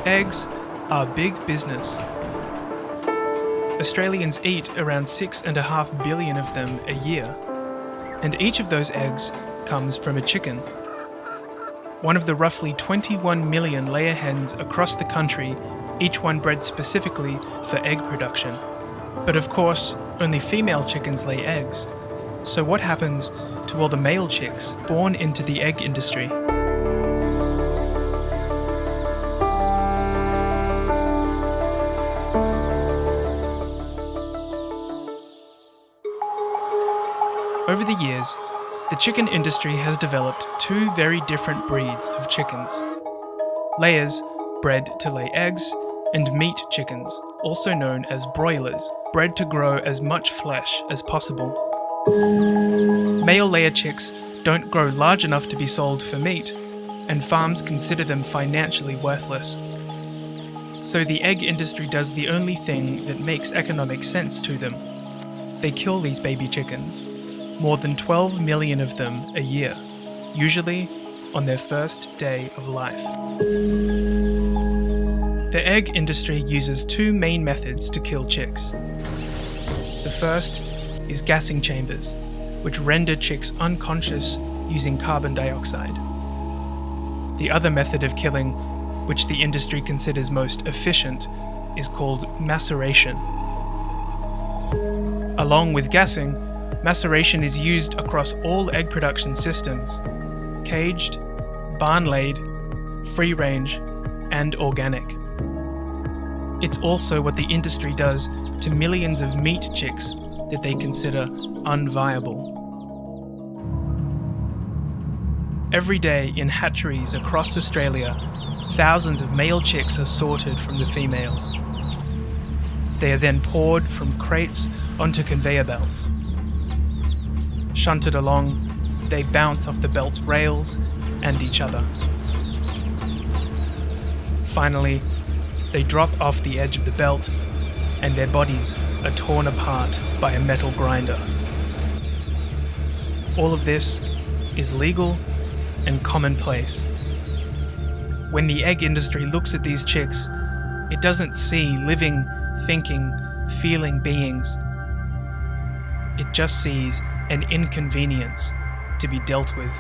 Eggs are big business. Australians eat around 6.5 billion of them a year, and each of those eggs comes from a chicken. One of the roughly 21 million layer hens across the country, each one bred specifically for egg production. But of course, only female chickens lay eggs. So what happens to all the male chicks born into the egg industry? Over the years, the chicken industry has developed two very different breeds of chickens. Layers, bred to lay eggs, and meat chickens, also known as broilers, bred to grow as much flesh as possible. Male layer chicks don't grow large enough to be sold for meat, and farms consider them financially worthless. So the egg industry does the only thing that makes economic sense to them. They kill these baby chickens. More than 12 million of them a year, usually on their first day of life. The egg industry uses two main methods to kill chicks. The first is gassing chambers, which render chicks unconscious using carbon dioxide. The other method of killing, which the industry considers most efficient, is called maceration. Along with gassing, maceration is used across all egg production systems: caged, barn-laid, free-range, and organic. It's also what the industry does to millions of meat chicks that they consider unviable. Every day in hatcheries across Australia, thousands of male chicks are sorted from the females. They are then poured from crates onto conveyor belts. Shunted along, they bounce off the belt's rails and each other. Finally, they drop off the edge of the belt, and their bodies are torn apart by a metal grinder. All of this is legal and commonplace. When the egg industry looks at these chicks, it doesn't see living, thinking, feeling beings. It just sees an inconvenience to be dealt with.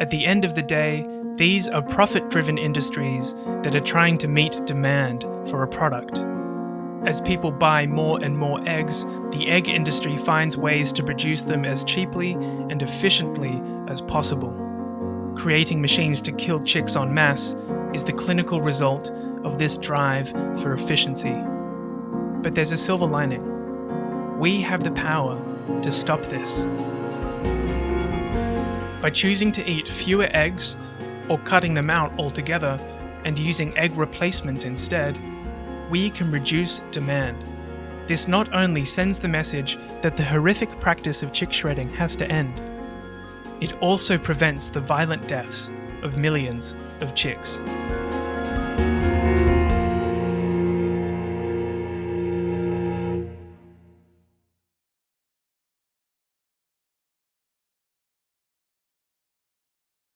At the end of the day, these are profit-driven industries that are trying to meet demand for a product. As people buy more and more eggs, the egg industry finds ways to produce them as cheaply and efficiently as possible. Creating machines to kill chicks en masse is the clinical result of this drive for efficiency. But there's a silver lining. We have the power to stop this. By choosing to eat fewer eggs, or cutting them out altogether and using egg replacements instead, we can reduce demand. This not only sends the message that the horrific practice of chick shredding has to end, it also prevents the violent deaths of millions of chicks.